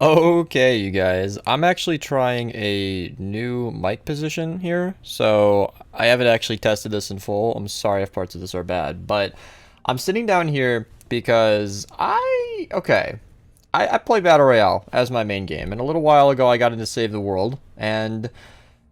Okay, you guys, I'm actually trying a new mic position here, so I haven't actually tested this in full. I'm sorry if parts of this are bad, but I'm sitting down here because I play Battle Royale as my main game, and a little while ago I got into Save the World, and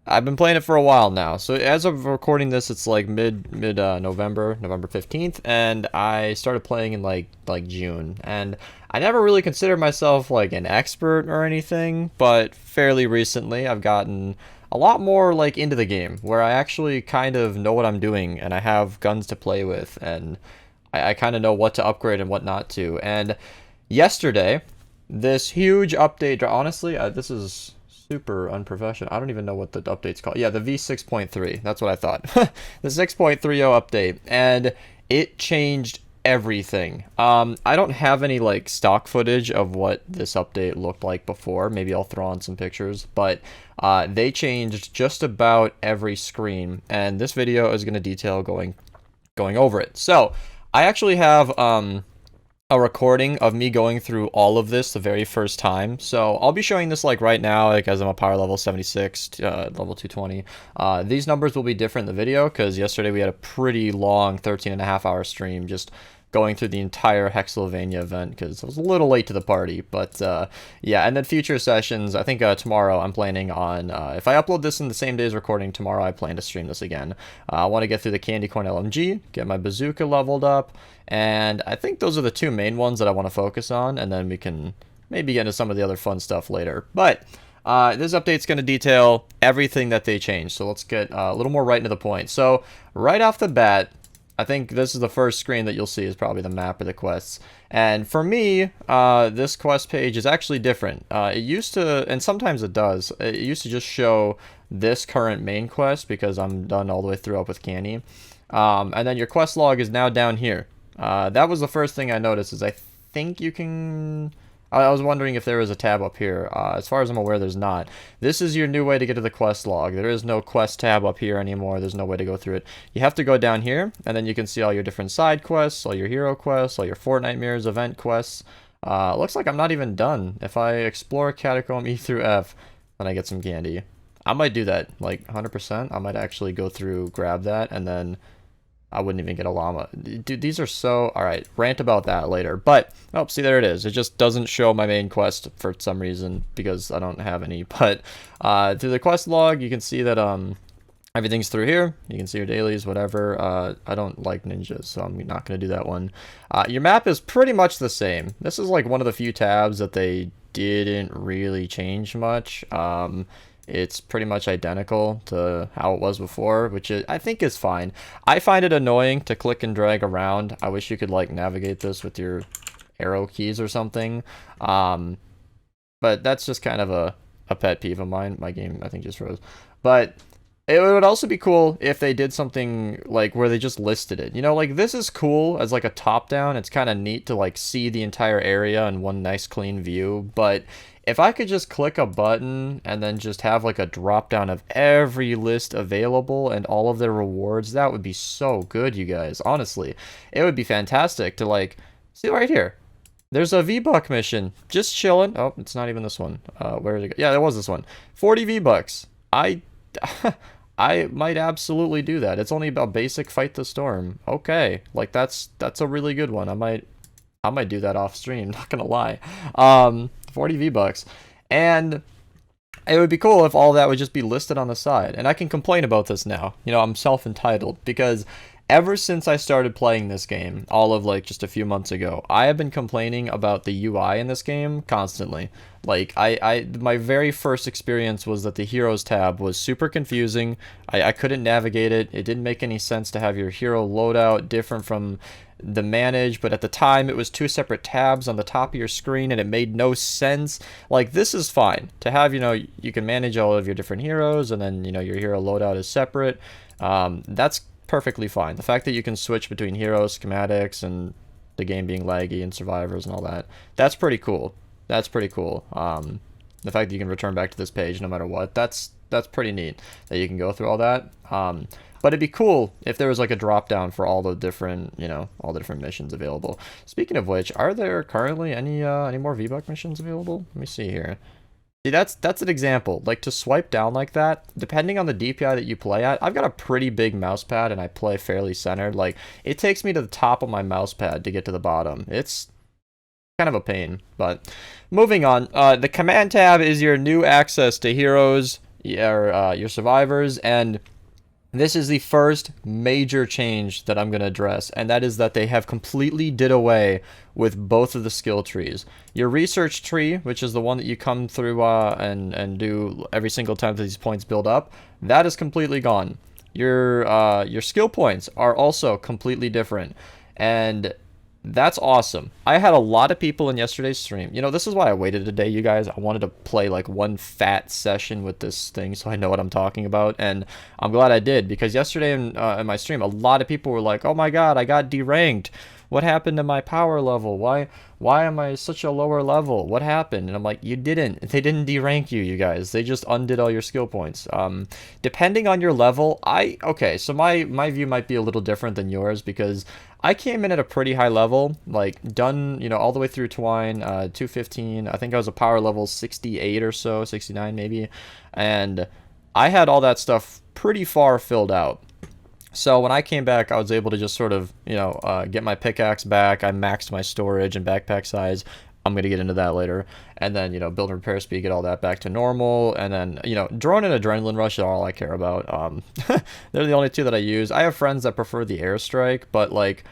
I've been playing it for a while now. So as of recording this, it's like mid November, November 15th, and I started playing in like June. And I never really considered myself like an expert or anything, but fairly recently I've gotten a lot more like into the game where I actually kind of know what I'm doing and I have guns to play with and I kind of know what to upgrade and what not to. And yesterday, this huge update, honestly, this is super unprofessional. I don't even know what the update's called. Yeah, the V6.30. That's what I thought. The 6.30 update, and it changed everything. I don't have any like stock footage of what this update looked like before. Maybe I'll throw on some pictures, but they changed just about every screen, and this video is going to detail going over it. So I actually have a recording of me going through all of this the very first time. So I'll be showing this like right now, like as I'm a power level 76, level 220. These numbers will be different in the video because yesterday we had a pretty long 13 and a half hour stream just going through the entire Hexylvania event because I was a little late to the party. But yeah, and then future sessions, I think tomorrow I'm planning on, if I upload this in the same day's recording, tomorrow I plan to stream this again. I want to get through the Candy Corn LMG, get my bazooka leveled up, and I think those are the two main ones that I want to focus on, and then we can maybe get into some of the other fun stuff later. But this update's going to detail everything that they changed, so let's get a little more right into the point. So right off the bat, I think this is the first screen that you'll see is probably the map of the quests. And for me, this quest page is actually different. It used to, and sometimes it does, it used to just show this current main quest because I'm done all the way through up with Canny. And then your quest log is now down here. That was the first thing I noticed is I think you can... I was wondering if there was a tab up here. As far as I'm aware, there's not. This is your new way to get to the quest log. There is no quest tab up here anymore. There's no way to go through it. You have to go down here, and then you can see all your different side quests, all your hero quests, all your Fortnite Mirrors event quests. Looks like I'm not even done. If I explore Catacomb E through F, then I get some candy. I might do that, like 100%. I might actually go through, grab that, and then I wouldn't even get a llama. Dude, these are so... Alright, rant about that later. But, oh, see, there it is. It just doesn't show my main quest for some reason, because I don't have any. But, through the quest log, you can see that, everything's through here. You can see your dailies, whatever. I don't like ninjas, so I'm not going to do that one. Your map is pretty much the same. This is, like, one of the few tabs that they didn't really change much. It's pretty much identical to how it was before, which I think is fine. I find it annoying to click and drag around. I wish you could like navigate this with your arrow keys or something. But that's just kind of a pet peeve of mine. My game, I think, just froze. But it would also be cool if they did something like where they just listed it. You know, like this is cool as like a top down. It's kind of neat to like see the entire area in one nice clean view. But if I could just click a button and then just have like a drop down of every list available and all of their rewards, that would be so good, you guys. Honestly, it would be fantastic to like see right here. There's a V-Buck mission, just chilling. Oh, it's not even this one. Where did it go? Yeah, it was this one. 40 V-Bucks. I might absolutely do that. It's only about basic fight the storm. Okay, like that's a really good one. I might do that off stream, not gonna lie. 40 V-Bucks. And it would be cool if all that would just be listed on the side. And I can complain about this now. You know, I'm self-entitled because ever since I started playing this game, all of like just a few months ago, I have been complaining about the UI in this game constantly. Like my very first experience was that the heroes tab was super confusing. I couldn't navigate it. It didn't make any sense to have your hero loadout different from the manage, but at the time it was two separate tabs on the top of your screen and it made no sense. Like this is fine to have, you know, you can manage all of your different heroes and then, you know, your hero loadout is separate. That's perfectly fine. The fact that you can switch between heroes, schematics, and the game being laggy and survivors and all that, that's pretty cool. That's pretty cool. The fact that you can return back to this page no matter what, that's that's pretty neat that you can go through all that. But it'd be cool if there was like a drop down for all the different, all the different missions available. Speaking of which, are there currently any more V-Buck missions available? Let me see here. See, that's an example. Like, to swipe down like that, depending on the DPI that you play at, I've got a pretty big mouse pad and I play fairly centered. Like, it takes me to the top of my mouse pad to get to the bottom. It's kind of a pain, but moving on. The command tab is your new access to heroes, your survivors, and this is the first major change that I'm going to address, and that is that they have completely did away with both of the skill trees. Your research tree, which is the one that you come through and do every single time that these points build up, that is completely gone. Your skill points are also completely different, and that's awesome. I had a lot of people in yesterday's stream. This is why I waited a day, you guys. I wanted to play like one fat session with this thing so I know what I'm talking about. And I'm glad I did, because yesterday in my stream, a lot of people were like, oh my god, I got deranked. What happened to my power level? Why am I such a lower level? What happened? And I'm like, you didn't. They didn't derank you, you guys. They just undid all your skill points. Depending on your level, okay, so my view might be a little different than yours, because I came in at a pretty high level, like done, all the way through Twine, 215. I think I was a power level 68 or so, 69 maybe. And I had all that stuff pretty far filled out. So when I came back, I was able to just sort of, get my pickaxe back. I maxed my storage and backpack size. I'm going to get into that later. And then, build and repair speed, get all that back to normal. And then, drone and adrenaline rush are all I care about. They're the only two that I use. I have friends that prefer the airstrike, but like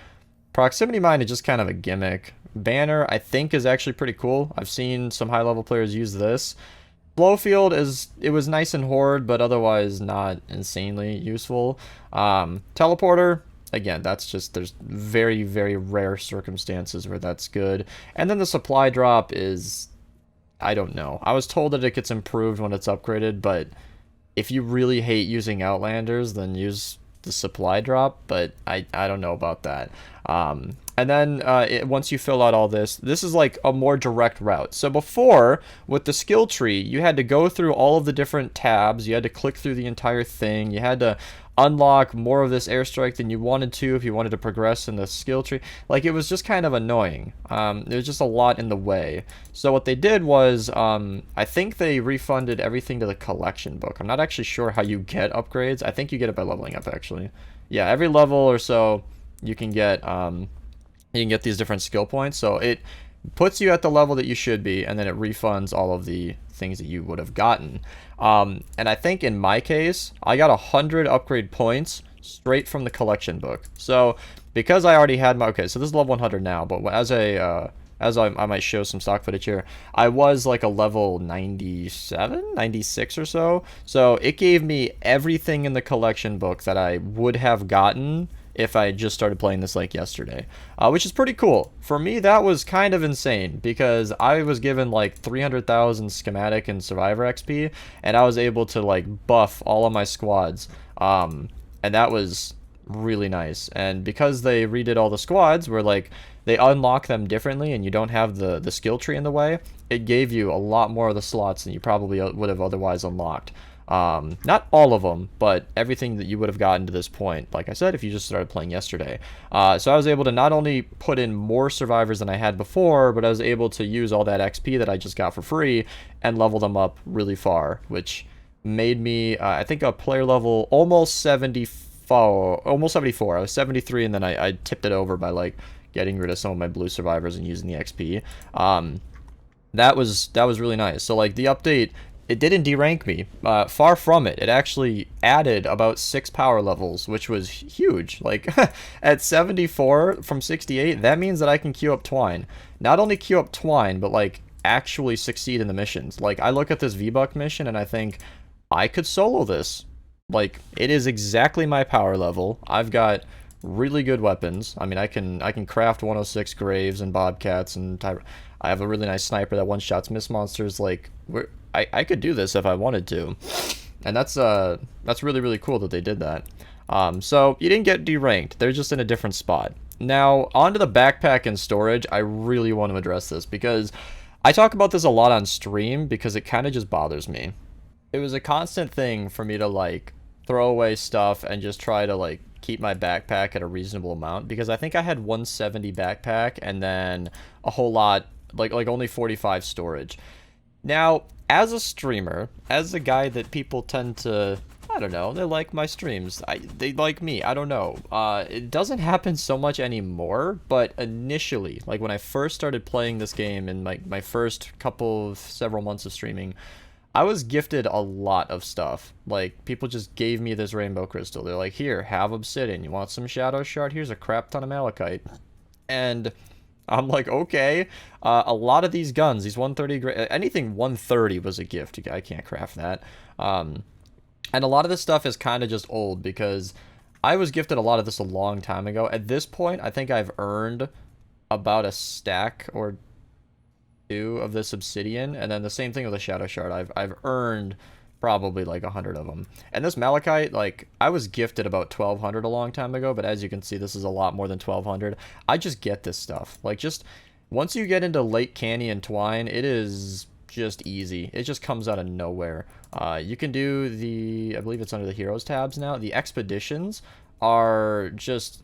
proximity mine is just kind of a gimmick. Banner, I think, is actually pretty cool. I've seen some high level players use this. Blowfield it was nice and horde, but otherwise not insanely useful. Teleporter, again, that's just, there's very, very rare circumstances where that's good. And then the supply drop is, I don't know. I was told that it gets improved when it's upgraded, but if you really hate using Outlanders, then use the supply drop, but I don't know about that. And then once you fill out all this is like a more direct route. So before, with the skill tree, you had to go through all of the different tabs. You had to click through the entire thing. You had to unlock more of this airstrike than you wanted to if you wanted to progress in the skill tree. Like, it was just kind of annoying. There's just a lot in the way. So what they did was, I think they refunded everything to the collection book. I'm not actually sure how you get upgrades. I think you get it by leveling up, actually. Yeah, every level or so, you can get these different skill points. So it puts you at the level that you should be, and then it refunds all of the things that you would have gotten. And I think in my case, I got 100 upgrade points straight from the collection book. So because I already had okay, so this is level 100 now, but as I might show some stock footage here, I was like a level 97, 96 or so. So it gave me everything in the collection book that I would have gotten if I just started playing this like yesterday, which is pretty cool. For me, that was kind of insane, because I was given like 300,000 schematic and survivor XP, and I was able to like buff all of my squads, and that was really nice. And because they redid all the squads, where like they unlock them differently and you don't have the skill tree in the way, it gave you a lot more of the slots than you probably would have otherwise unlocked. Not all of them, but everything that you would have gotten to this point, like I said, if you just started playing yesterday. So I was able to not only put in more survivors than I had before, but I was able to use all that XP that I just got for free and level them up really far, which made me, I think, a player level almost 74. I was 73, and then I tipped it over by like getting rid of some of my blue survivors and using the XP. That was really nice. So like the update, it didn't derank me. Far from it. It actually added about 6 power levels, which was huge. Like, at 74 from 68, that means that I can queue up Twine. Not only queue up Twine, but, like, actually succeed in the missions. Like, I look at this V-Buck mission, and I think, I could solo this. Like, it is exactly my power level. I've got really good weapons. I mean, I can craft 106 Graves and Bobcats, and I have a really nice sniper that one-shots Mist monsters. Like, I could do this if I wanted to, and that's really, really cool that they did that. So you didn't get deranked. They're just in a different spot. Now, onto the backpack and storage. I really want to address this, because I talk about this a lot on stream, because it kind of just bothers me. it was a constant thing for me to like throw away stuff and just try to like keep my backpack at a reasonable amount, because I think I had 170 backpack and then a whole lot, like only 45 storage. Now, as a streamer, as a guy that people tend to, I don't know, they like my streams. They like me. I don't know. It doesn't happen so much anymore, but initially, like when I first started playing this game in my first couple of several months of streaming, I was gifted a lot of stuff. Like, people just gave me this rainbow crystal. They're like, here, have obsidian. You want some shadow shard? Here's a crap ton of malachite. And I'm like, okay. A lot of these guns, these 130, anything 130 was a gift. I can't craft that. And a lot of this stuff is kind of just old because I was gifted a lot of this a long time ago. At this point, I think I've earned about a stack or two of this obsidian, and then the same thing with the shadow shard. I've earned probably like 100 of them. And this malachite, like, I was gifted about 1200 a long time ago, but as you can see, this is a lot more than 1200. I just get this stuff. Like, just once you get into Lake Canny and Twine, it is just easy. It just comes out of nowhere. You can do the, I believe it's under the heroes tabs now. The expeditions are just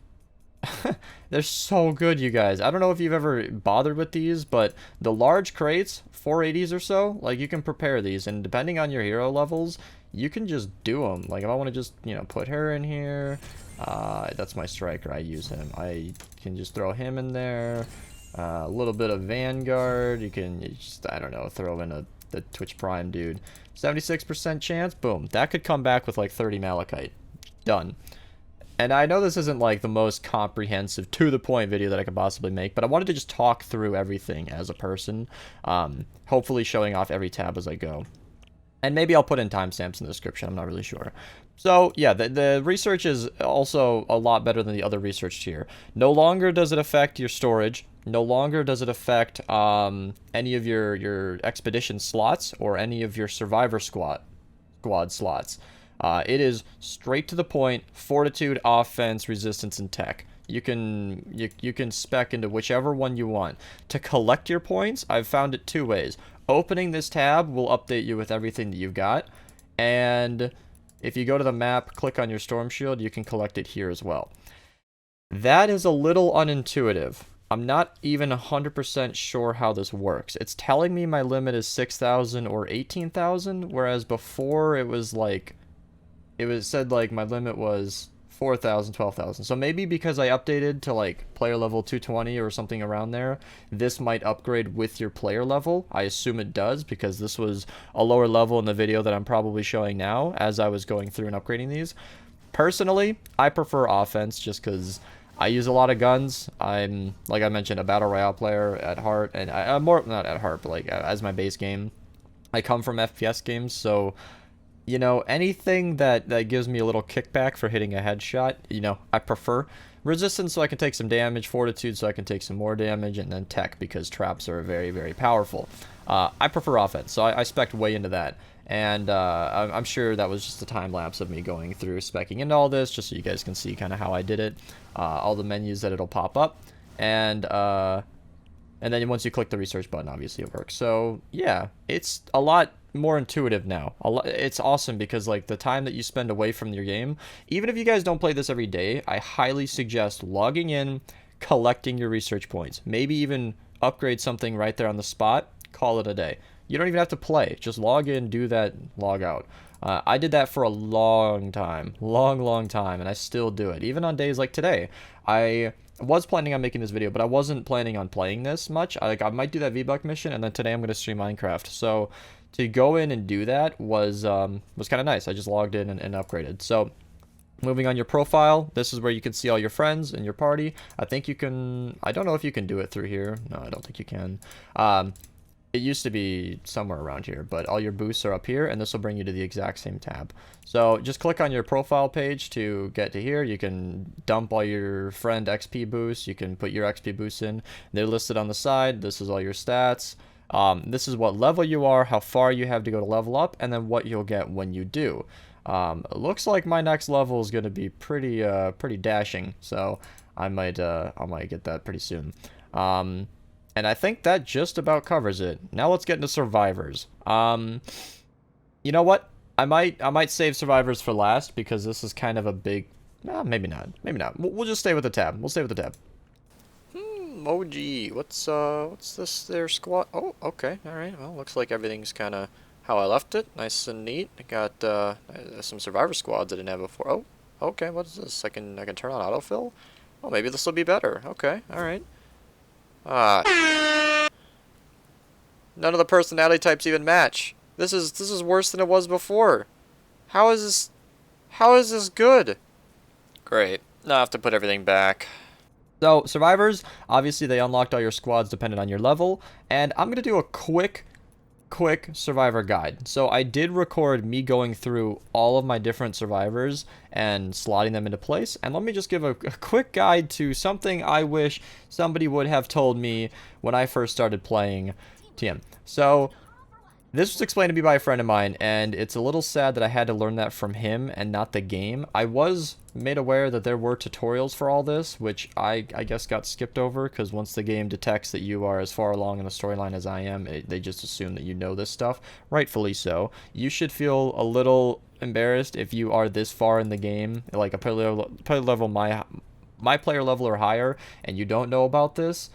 they're so good, you guys. I don't know if you've ever bothered with these, but the large crates, 480s or so, like, you can prepare these, and depending on your hero levels, you can just do them. Like, if I want to just, you know, put her in here, that's my striker, I use him. I can just throw him in there. A little bit of Vanguard. You can just, I don't know, throw in the Twitch Prime dude. 76% chance, boom. That could come back with like 30 malachite. Done. And I know this isn't like the most comprehensive, to the point video that I could possibly make, but I wanted to just talk through everything as a person, hopefully showing off every tab as I go. And maybe I'll put in timestamps in the description, I'm not really sure. So yeah, the research is also a lot better than the other research tier. No longer does it affect your storage. No longer does it affect any of your expedition slots or any of your survivor squad slots. It is straight to the point: fortitude, offense, resistance, and tech. You can spec into whichever one you want. To collect your points, I've found it two ways. Opening this tab will update you with everything that you've got, and if you go to the map, click on your storm shield, you can collect it here as well. That is a little unintuitive. I'm not even 100% sure how this works. It's telling me my limit is 6,000 or 18,000, whereas before it was like, it said like my limit was 4,000, 12,000. So maybe because I updated to like player level 220 or something around there, this might upgrade with your player level. I assume it does, because this was a lower level in the video that I'm probably showing now as I was going through and upgrading these. Personally, I prefer offense just because I use a lot of guns. I'm, like I mentioned, a battle royale player at heart, and I'm more, not at heart, but like as my base game. I come from FPS games, so, you know, anything that gives me a little kickback for hitting a headshot, you know, I prefer. Resistance so I can take some damage, fortitude so I can take some more damage, and then tech because traps are very, very powerful. I prefer offense, so I spec'd way into that. And I'm sure that was just a time lapse of me going through specking into all this, just so you guys can see kind of how I did it. All the menus that it'll pop up, and then once you click the research button, obviously it works. So yeah, it's a lot more intuitive now. It's awesome because like the time that you spend away from your game, even if you guys don't play this every day, I highly suggest logging in, collecting your research points, maybe even upgrade something right there on the spot, call it a day. You don't even have to play, just log in, do that, log out. I did that for a long time, long time, and I still do it. Even on days like today, I was planning on making this video, but I wasn't planning on playing this much. I might do that V-Buck mission, and then today I'm going to stream Minecraft. So to go in and do that was kind of nice. I just logged in and upgraded. So moving on your profile, this is where you can see all your friends and your party. I think you can, I don't know if you can do it through here. No, I don't think you can. It used to be somewhere around here, but all your boosts are up here, and this will bring you to the exact same tab. So just click on your profile page to get to here. You can dump all your friend XP boosts. You can put your XP boosts in. They're listed on the side. This is all your stats. This is what level you are, how far you have to go to level up, and then what you'll get when you do. It looks like my next level is going to be pretty dashing, so I might get that pretty soon. And I think that just about covers it. Now let's get into survivors. You know what? I might save survivors for last because this is kind of a big. Maybe not. Maybe not. We'll just stay with the tab. We'll stay with the tab. Moji, what's this there squad? Oh, okay, all right. Well, looks like everything's kind of how I left it. Nice and neat. I got some survivor squads I didn't have before. Oh, okay. What is this? I can turn on autofill. Oh, maybe this will be better. Okay, all right. None of the personality types even match. This is worse than it was before. How is this? How is this good? Great. Now I have to put everything back. So, survivors, obviously they unlocked all your squads depending on your level, and I'm going to do a quick survivor guide. So I did record me going through all of my different survivors and slotting them into place, and let me just give a quick guide to something I wish somebody would have told me when I first started playing TM. So, this was explained to me by a friend of mine, and it's a little sad that I had to learn that from him and not the game. I was made aware that there were tutorials for all this, which I guess got skipped over, because once the game detects that you are as far along in the storyline as I am, they just assume that you know this stuff. Rightfully so. You should feel a little embarrassed if you are this far in the game, like a player level my player level or higher, and you don't know about this.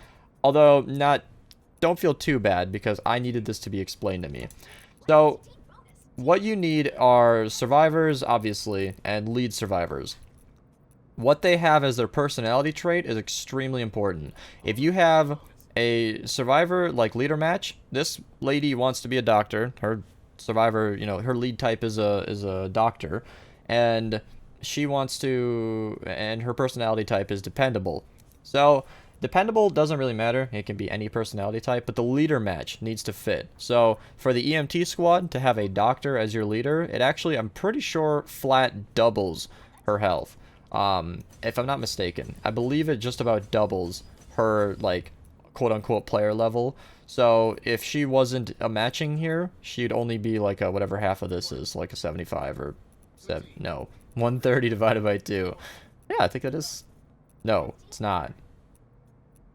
Although, don't feel too bad, because I needed this to be explained to me. So, what you need are survivors, obviously, and lead survivors. What they have as their personality trait is extremely important. If you have a survivor like leader match, this lady wants to be a doctor. Her survivor, her lead type is a doctor, and and her personality type is dependable. So, dependable doesn't really matter. It can be any personality type, but the leader match needs to fit. So for the EMT squad to have a doctor as your leader, it actually, I'm pretty sure, flat doubles her health. If I'm not mistaken. I believe it just about doubles her, like, quote-unquote player level. So if she wasn't a matching here, she'd only be like a whatever half of this is, like a 75 or 130 divided by 2. Yeah, I think that is... No, it's not.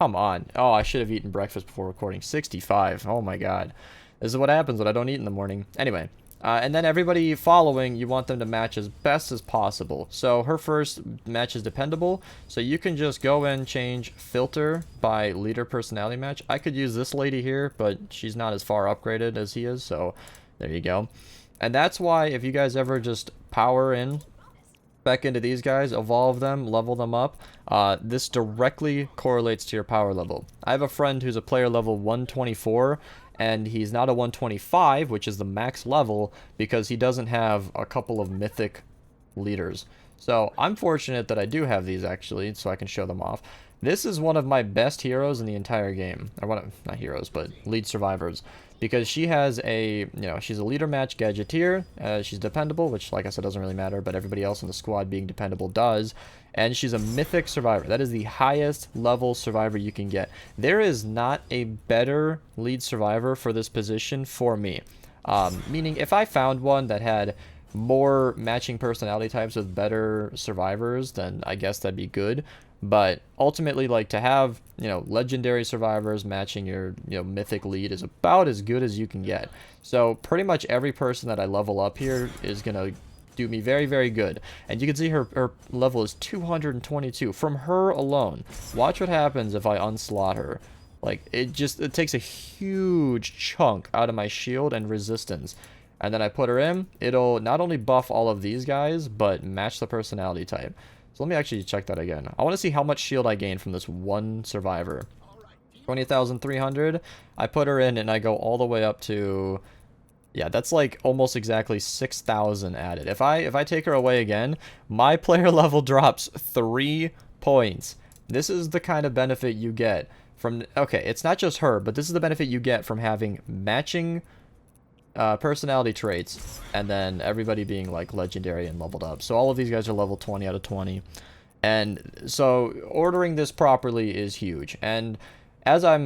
Come on. Oh, I should have eaten breakfast before recording. 65. Oh my god. This is what happens when I don't eat in the morning. Anyway. And then everybody following, you want them to match as best as possible. So her first match is dependable. So you can just go and change filter by leader personality match. I could use this lady here, but she's not as far upgraded as he is. So there you go. And that's why if you guys ever just power in back into these guys, evolve them, level them up, this directly correlates to your power level. I have a friend who's a player level 124, and he's not a 125, which is the max level, because he doesn't have a couple of mythic leaders. So I'm fortunate that I do have these, actually, so I can show them off. This is one of my best heroes in the entire game. Or one of, not heroes, but lead survivors. Because she has a, she's a leader match gadgeteer. She's dependable, which, like I said, doesn't really matter, but everybody else in the squad being dependable does. And she's a mythic survivor. That is the highest level survivor you can get. There is not a better lead survivor for this position for me. Meaning, if I found one that had more matching personality types with better survivors, then I guess that'd be good. But ultimately, like, to have, legendary survivors matching your, mythic lead is about as good as you can get. So pretty much every person that I level up here is going to do me very, very good. And you can see her level is 222 from her alone. Watch what happens if I unslot her. Like, it takes a huge chunk out of my shield and resistance. And then I put her in, it'll not only buff all of these guys, but match the personality type. So let me actually check that again. I want to see how much shield I gain from this one survivor. 20,300. I put her in and I go all the way up to... Yeah, that's like almost exactly 6,000 added. If I take her away again, my player level drops 3 points. This is the kind of benefit you get from... Okay, it's not just her, but this is the benefit you get from having matching... personality traits, and then everybody being like legendary and leveled up. So all of these guys are level 20 out of 20, and so ordering this properly is huge. And as I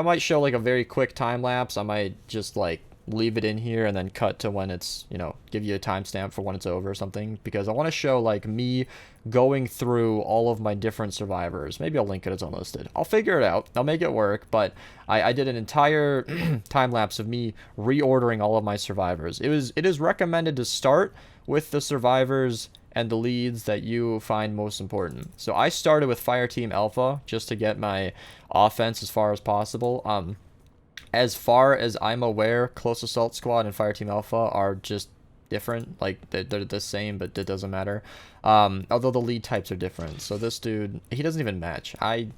might show like a very quick time lapse, I might just like leave it in here and then cut to when it's, you know, give you a timestamp for when it's over or something, because I want to show like me going through all of my different survivors. Maybe I'll link it as unlisted. I'll figure it out. I'll make it work, but I did an entire time lapse of me reordering all of my survivors. It is recommended to start with the survivors and the leads that you find most important. So I started with Fireteam Alpha just to get my offense as far as possible. As far as I'm aware, Close Assault Squad and Fireteam Alpha are just different. Like, they're the same, but it doesn't matter. Although the lead types are different. So this dude, he doesn't even match. I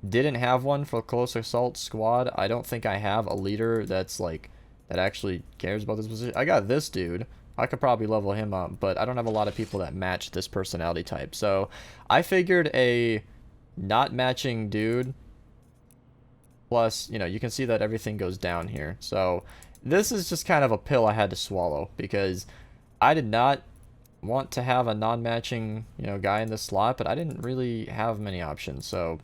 didn't have one for Close Assault Squad. I don't think I have a leader that's like, that actually cares about this position. I got this dude. I could probably level him up, but I don't have a lot of people that match this personality type. So I figured a not matching dude, plus, you know, you can see that everything goes down here. So this is just kind of a pill I had to swallow, because I did not want to have a non-matching, you know, guy in this slot, but I didn't really have many options. So,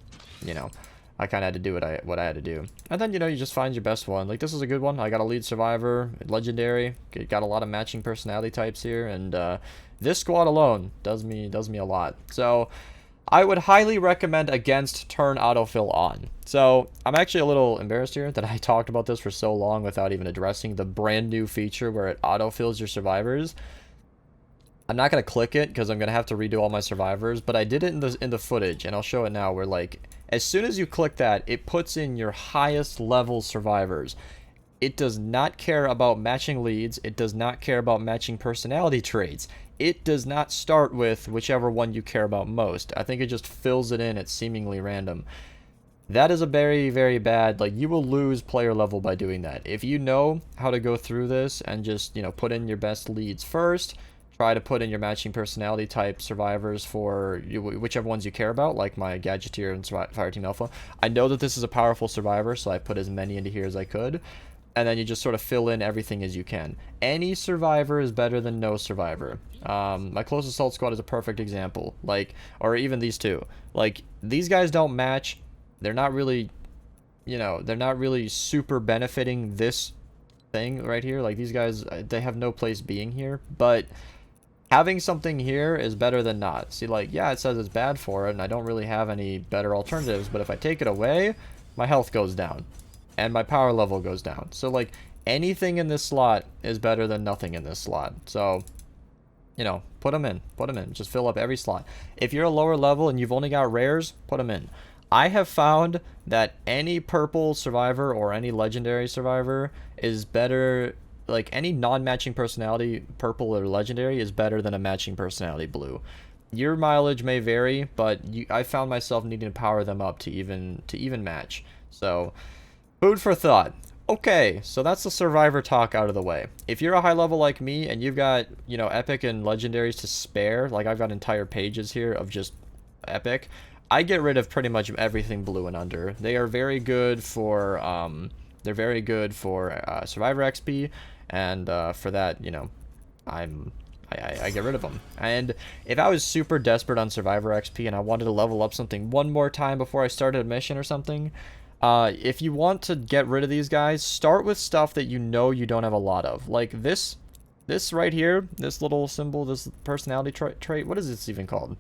you know, I kind of had to do what I had to do. And then, you know, you just find your best one. Like, this is a good one. I got a lead survivor, legendary. Got a lot of matching personality types here, and this squad alone does me a lot. So I would highly recommend against turn autofill on. So I'm actually a little embarrassed here that I talked about this for so long without even addressing the brand new feature where it autofills your survivors. I'm not going to click it because I'm going to have to redo all my survivors, but I did it in the footage, and I'll show it now, where like as soon as you click that, it puts in your highest level survivors. It does not care about matching leads. It does not care about matching personality traits. It does not start with whichever one you care about most. I think it just fills it in at seemingly random. That is a very, very bad, like, you will lose player level by doing that. If you know how to go through this and just, you know, put in your best leads first, try to put in your matching personality type survivors for whichever ones you care about, like my Gadgeteer and Fireteam Alpha. I know that this is a powerful survivor, so I put as many into here as I could. And then you just sort of fill in everything as you can. Any survivor is better than no survivor. My Close Assault Squad is a perfect example. Like, or even these two. Like, these guys don't match. They're not really, you know, they're not really super benefiting this thing right here. Like, these guys, they have no place being here. But having something here is better than not. See, like, yeah, it says it's bad for it, and I don't really have any better alternatives. But if I take it away, my health goes down. And my power level goes down. So, like, anything in this slot is better than nothing in this slot. So, you know, put them in. Put them in. Just fill up every slot. If you're a lower level and you've only got rares, put them in. I have found that any purple survivor or any legendary survivor is better. Like, any non-matching personality, purple or legendary, is better than a matching personality blue. Your mileage may vary, but I found myself needing to power them up to even match. So, food for thought. Okay, so that's the survivor talk out of the way. If you're a high level like me and you've got, you know, epic and legendaries to spare, like I've got entire pages here of just epic, I get rid of pretty much everything blue and under. They are very good for survivor XP, and for that, you know, I get rid of them. And if I was super desperate on survivor XP and I wanted to level up something one more time before I started a mission or something, if you want to get rid of these guys, start with stuff that you know you don't have a lot of. Like this right here, this little symbol, this personality trait, what is this even called?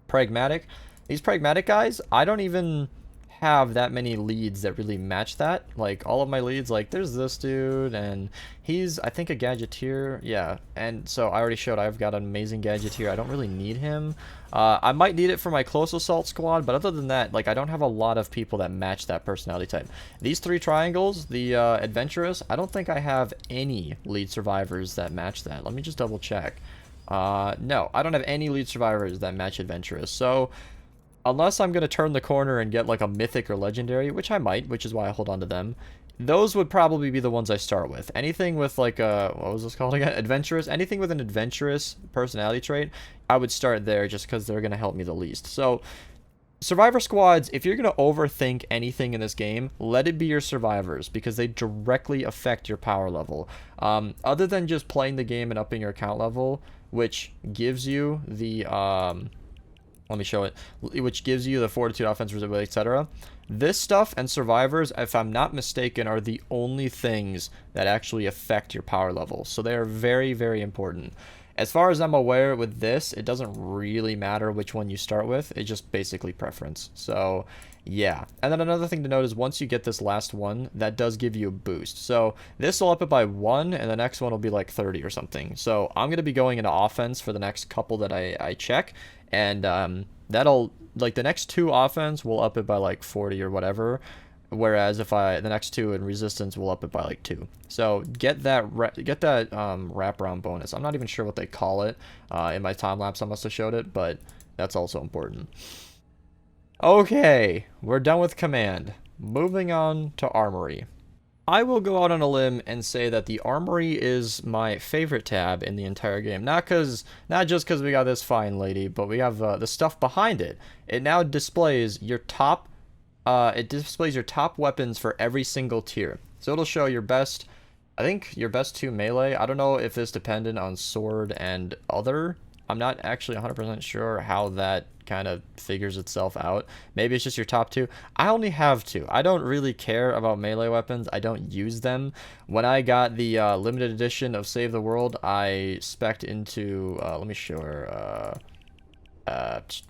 Pragmatic. These pragmatic guys, I don't even have that many leads that really match that. Like, all of my leads, like, there's this dude, and he's, I think, a Gadgeteer. Yeah, and so I already showed I've got an amazing Gadgeteer. I don't really need him. I might need it for my Close Assault Squad, but other than that, like, I don't have a lot of people that match that personality type. These three triangles, the Adventurous, I don't think I have any lead survivors that match that. Let me just double check. No, I don't have any lead survivors that match Adventurous. So unless I'm going to turn the corner and get like a mythic or legendary, which I might, which is why I hold on to them, those would probably be the ones I start with. Anything with like a, what was this called again? Adventurous. Anything with an adventurous personality trait, I would start there just because they're going to help me the least. So survivor squads, if you're going to overthink anything in this game, let it be your survivors, because they directly affect your power level. Other than just playing the game and upping your account level, which gives you the Let me show it, which gives you the fortitude, offense, resilience, etc. This stuff and survivors, if I'm not mistaken, are the only things that actually affect your power level. So they are very, very important. As far as I'm aware with this, it doesn't really matter which one you start with. It's just basically preference. So yeah. And then another thing to note is once you get this last one, that does give you a boost. So this will up it by 1, and the next one will be like 30 or something. So I'm going to be going into offense for the next couple that I check. And that'll, like, the next 2 offense will up it by like 40 or whatever. Whereas if the next 2 in resistance will up it by like 2. So get that wraparound bonus. I'm not even sure what they call it. In my time lapse I must have showed it, but that's also important. Okay, we're done with command. Moving on to armory. I will go out on a limb and say that the armory is my favorite tab in the entire game. Not just because we got this fine lady, but we have the stuff behind it. It now displays your top weapons for every single tier. So it'll show your best, I think your best 2 melee. I don't know if it's dependent on sword and other. I'm not actually 100% sure how that kind of figures itself out. Maybe it's just your top 2. I only have 2. I don't really care about melee weapons. I don't use them. When I got the limited edition of Save the World, I spec'd into, let me show her,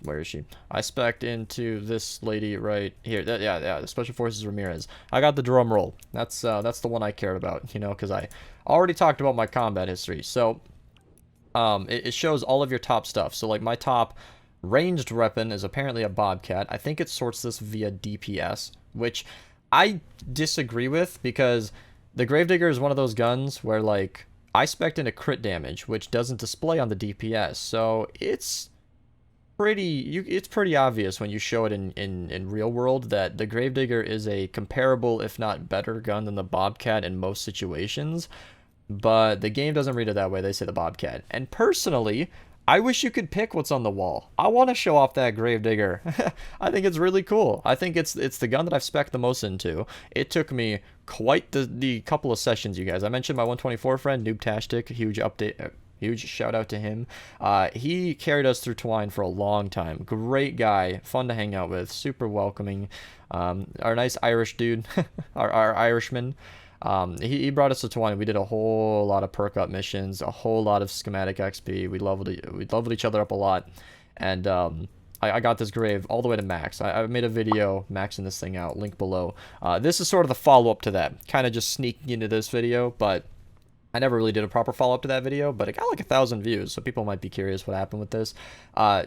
where is she? I spec'd into this lady right here. Yeah, the Special Forces Ramirez. I got the drum roll. That's the one I cared about, you know, because I already talked about my combat history. So it shows all of your top stuff. So like my top ranged weapon is apparently a bobcat. I think it sorts this via DPS, which I disagree with because the Gravedigger is one of those guns where like I spec'd into crit damage, which doesn't display on the DPS. So it's pretty obvious when you show it in real world that the Gravedigger is a comparable, if not better, gun than the Bobcat in most situations. But the game doesn't read it that way. They say the Bobcat. And personally, I wish you could pick what's on the wall. I want to show off that Gravedigger. I think it's really cool. I think it's the gun that I've spec'd the most into. It took me quite the couple of sessions, you guys. I mentioned my 124 friend, Noobtastic. Huge update. Huge shout out to him. He carried us through Twine for a long time. Great guy. Fun to hang out with. Super welcoming. Our nice Irish dude. our Irishman. He brought us to Twine. We did a whole lot of perk up missions, a whole lot of schematic XP. We leveled each other up a lot, and I got this grave all the way to max. I made a video maxing this thing out. Link below. This is sort of the follow up to that. Kind of just sneaking into this video, but I never really did a proper follow-up to that video, but it got like 1,000 views, so people might be curious what happened with this.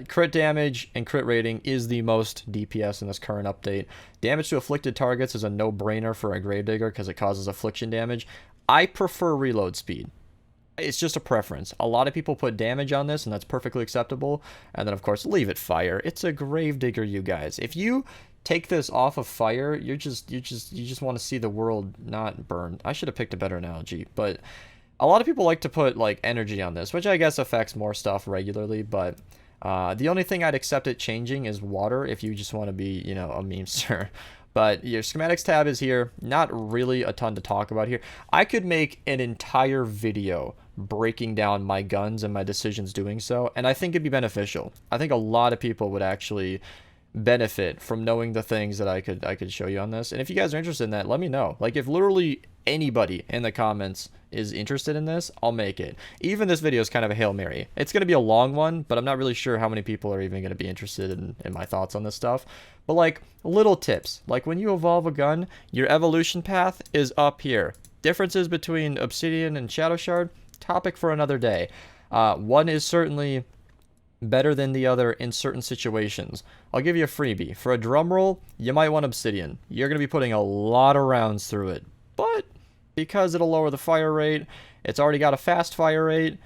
Crit damage and crit rating is the most DPS in this current update. Damage to afflicted targets is a no-brainer for a Gravedigger because it causes affliction damage. I prefer reload speed. It's just a preference. A lot of people put damage on this, and that's perfectly acceptable. And then, of course, leave it fire. It's a Gravedigger, you guys. If you take this off of fire, you just want to see the world not burn. I should have picked a better analogy, but a lot of people like to put like energy on this, which I guess affects more stuff regularly, but the only thing I'd accept it changing is water if you just want to be, you know, a memester. But your schematics tab is here. Not really a ton to talk about here. I could make an entire video breaking down my guns and my decisions doing so, and I think it'd be beneficial. I think a lot of people would actually benefit from knowing the things that I could show you on this. And if you guys are interested in that, let me know. Like, if literally anybody in the comments is interested in this, I'll make it. Even this video is kind of a Hail Mary. It's going to be a long one, but I'm not really sure how many people are even going to be interested in my thoughts on this stuff. But like, little tips. Like, when you evolve a gun, your evolution path is up here. Differences between Obsidian and Shadow Shard, topic for another day. One is certainly better than the other in certain situations. I'll give you a freebie. For a drum roll, you might want Obsidian. You're going to be putting a lot of rounds through it. But because it'll lower the fire rate, it's already got a fast fire rate,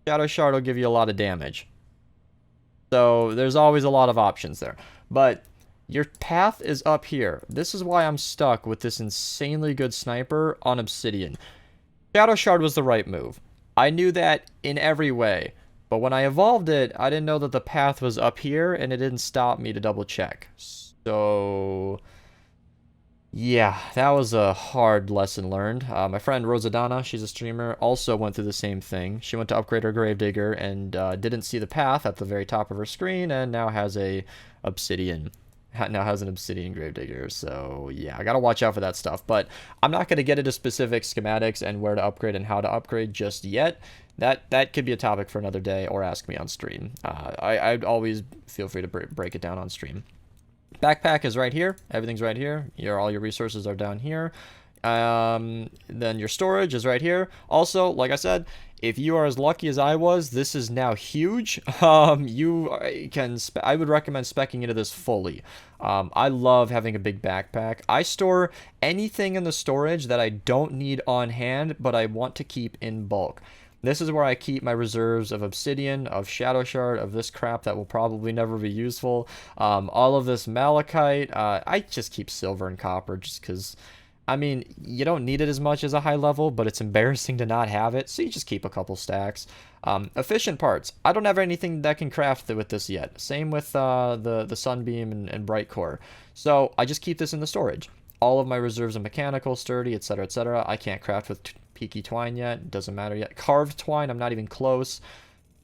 Shadow Shard will give you a lot of damage. So there's always a lot of options there. But your path is up here. This is why I'm stuck with this insanely good sniper on Obsidian. Shadow Shard was the right move. I knew that in every way. But when I evolved it, I didn't know that the path was up here, and it didn't stop me to double check. So Yeah, that was a hard lesson learned. My friend Rosadonna, she's a streamer, also went through the same thing. She went to upgrade her Gravedigger and didn't see the path at the very top of her screen, and now has a obsidian. Now has an obsidian Gravedigger. So yeah, I gotta watch out for that stuff. But I'm not gonna get into specific schematics and where to upgrade and how to upgrade just yet. That could be a topic for another day, or ask me on stream. I'd always feel free to break it down on stream. Backpack is right here. Everything's right here. All your resources are down here. Then your storage is right here. Also, like I said, if you are as lucky as I was, this is now huge. I would recommend speccing into this fully. I love having a big backpack. I store anything in the storage that I don't need on hand, but I want to keep in bulk. This is where I keep my reserves of obsidian, of shadow shard, of this crap that will probably never be useful. All of this malachite. I just keep silver and copper just because, I mean, you don't need it as much as a high level, but it's embarrassing to not have it, so you just keep a couple stacks. Efficient parts. I don't have anything that can craft with this yet. Same with the sunbeam and bright core. So I just keep this in the storage. All of my reserves of mechanical, sturdy, etc., etc. I can't craft with peaky twine yet. Doesn't matter yet. Carved twine, I'm not even close.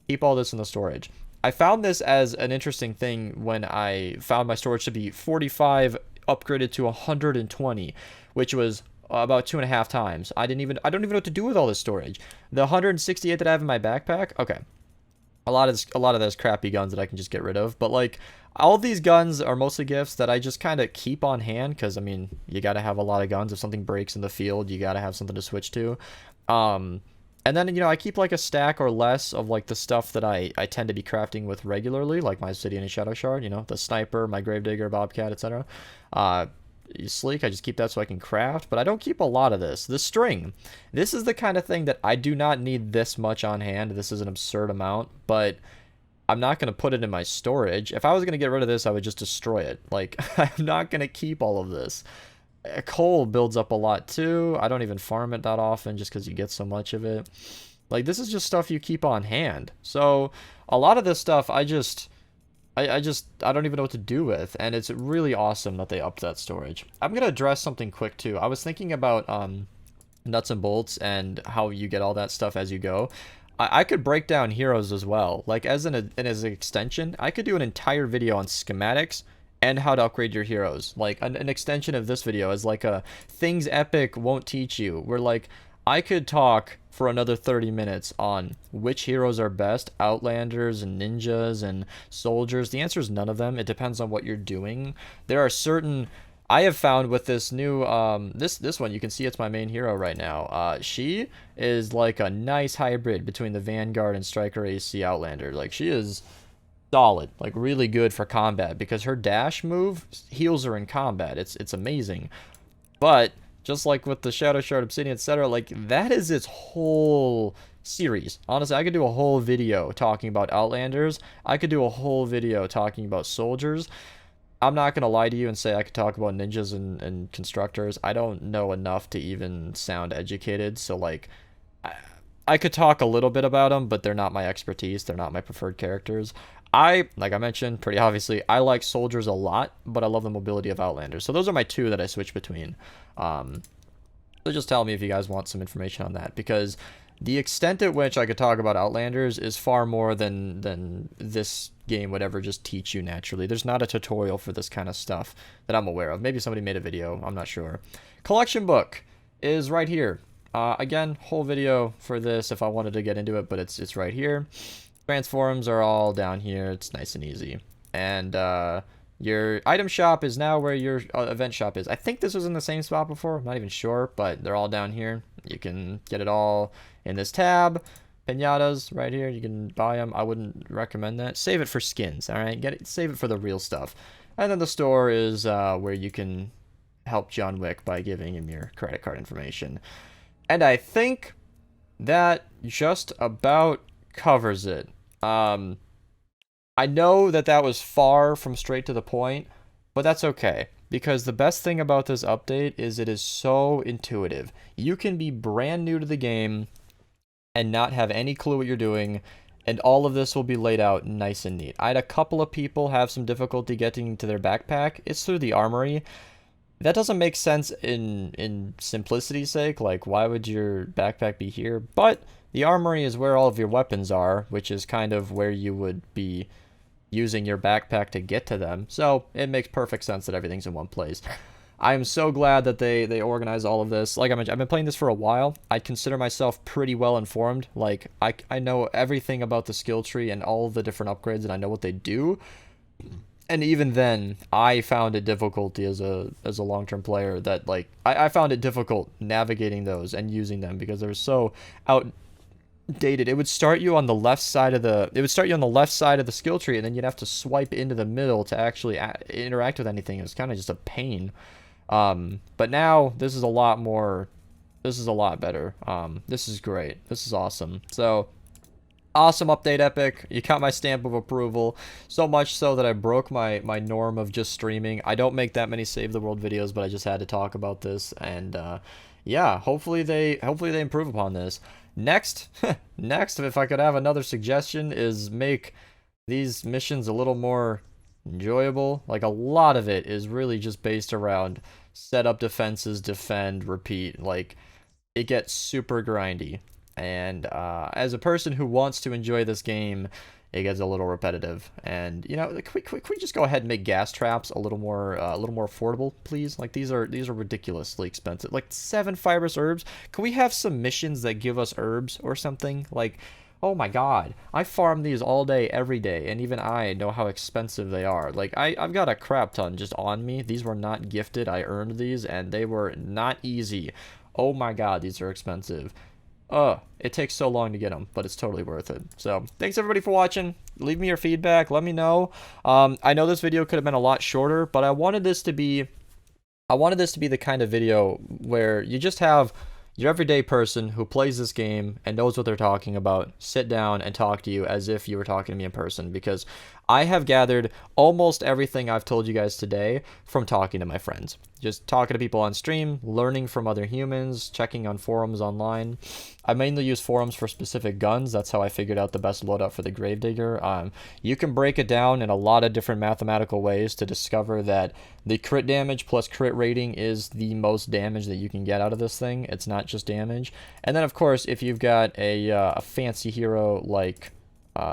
Keep all this in the storage. I found this as an interesting thing when I found my storage to be 45 upgraded to 120, which was about 2.5 times. I don't even know what to do with all this storage. The 168 that I have in my backpack, okay. A lot of those crappy guns that I can just get rid of, but like all of these guns are mostly gifts that I just kind of keep on hand because I mean you got to have a lot of guns. If something breaks in the field, you got to have something to switch to. And then I keep like a stack or less of like the stuff that I tend to be crafting with regularly, like my obsidian and shadow shard. The sniper, my gravedigger, bobcat, etc. Sleek, I just keep that so I can craft, but I don't keep a lot of this. The string, this is the kind of thing that I do not need this much on hand. This is an absurd amount, but I'm not going to put it in my storage. If I was going to get rid of this, I would just destroy it. Like, I'm not going to keep all of this. Coal builds up a lot too. I don't even farm it that often just because you get so much of it. Like, this is just stuff you keep on hand. So a lot of this stuff I don't even know what to do with, and it's really awesome that they upped that storage. I'm gonna address something quick too. I was thinking about nuts and bolts and how you get all that stuff as you go. I could break down heroes as well. Like as an extension, I could do an entire video on schematics and how to upgrade your heroes. Like an extension of this video is like a things Epic won't teach you. Where like I could talk for another 30 minutes on which heroes are best, outlanders and ninjas and soldiers. The answer is none of them. It depends on what you're doing. There are certain I have found with this new this one, you can see it's my main hero right now. She is like a nice hybrid between the Vanguard and Striker AC Outlander. Like she is solid, like really good for combat because her dash move heals her in combat. It's amazing. But just like with the Shadow Shard, Obsidian, etc., like that is its whole series. Honestly, I could do a whole video talking about Outlanders. I could do a whole video talking about soldiers. I'm not going to lie to you and say I could talk about ninjas and constructors. I don't know enough to even sound educated. So, like, I could talk a little bit about them, but they're not my expertise. They're not my preferred characters. Like I mentioned, pretty obviously, I like soldiers a lot, but I love the mobility of Outlanders. So those are my two that I switch between. So just tell me if you guys want some information on that, because the extent at which I could talk about Outlanders is far more than this game would ever just teach you naturally. There's not a tutorial for this kind of stuff that I'm aware of. Maybe somebody made a video. I'm not sure. Collection book is right here. Again, whole video for this if I wanted to get into it, but it's right here. Transforms are all down here. It's nice and easy. And your item shop is now where your event shop is. I think this was in the same spot before. I'm not even sure, but they're all down here. You can get it all in this tab. Pinatas right here. You can buy them. I wouldn't recommend that. Save it for skins. All right, save it for the real stuff. And then the store is where you can help John Wick by giving him your credit card information. And I think that just about covers it. I know that was far from straight to the point, but that's okay, because the best thing about this update is it is so intuitive. You can be brand new to the game and not have any clue what you're doing, and all of this will be laid out nice and neat. I had a couple of people have some difficulty getting to their backpack. It's through the Armory. that doesn't make sense in simplicity's sake. Like, why would your backpack be here? But the armory is where all of your weapons are, which is kind of where you would be using your backpack to get to them. So it makes perfect sense that everything's in one place. I am so glad that they organize all of this. Like I mentioned, I've been playing this for a while. I consider myself pretty well informed. Like, I know everything about the skill tree and all of the different upgrades, and I know what they do. And even then, I found it difficulty as a long-term player that, like, I found it difficult navigating those and using them because they're so outdated. It would start you on the left side of the skill tree, and then you'd have to swipe into the middle to actually interact with anything. It was kind of just a pain. But now this is a lot more, this is a lot better. This is great. This is awesome. So awesome update, Epic. You got my stamp of approval. So much so that I broke my norm of just streaming. I don't make that many Save the World videos, but I just had to talk about this. And yeah, hopefully they improve upon this. Next, next, if I could have another suggestion, is make these missions a little more enjoyable. Like, a lot of it is really just based around set up defenses, defend, repeat. Like, it gets super grindy. And as a person who wants to enjoy this game, it gets a little repetitive. And, you know, can we just go ahead and make gas traps a little more affordable, please? Like, these are ridiculously expensive. Like, 7 fibrous herbs. Can we have some missions that give us herbs or something? Like, oh my god, I farm these all day, every day, and even I know how expensive they are. Like, I've got a crap ton just on me. These were not gifted. I earned these, and they were not easy. Oh my god, these are expensive. It takes so long to get them, but it's totally worth it. So, thanks everybody for watching. Leave me your feedback. Let me know. I know this video could have been a lot shorter, but I wanted this to be the kind of video where you just have your everyday person who plays this game and knows what they're talking about sit down and talk to you as if you were talking to me in person, because I have gathered almost everything I've told you guys today from talking to my friends. Just talking to people on stream, learning from other humans, checking on forums online. I mainly use forums for specific guns. That's how I figured out the best loadout for the Gravedigger. You can break it down in a lot of different mathematical ways to discover that the crit damage plus crit rating is the most damage that you can get out of this thing. It's not just damage. And then, of course, if you've got a fancy hero like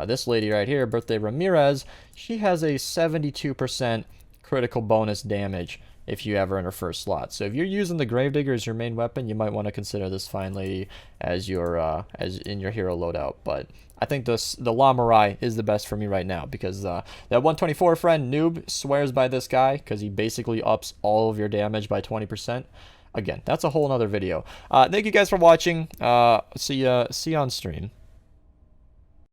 this lady right here, Birthday Ramirez, she has a 72% critical bonus damage if you have her in her first slot. So if you're using the Gravedigger as your main weapon, you might want to consider this fine lady as your as in your hero loadout. But I think the Lamurai is the best for me right now, because that 124 friend Noob swears by this guy because he basically ups all of your damage by 20%. Again, that's a whole nother video. Thank you guys for watching. See you on stream.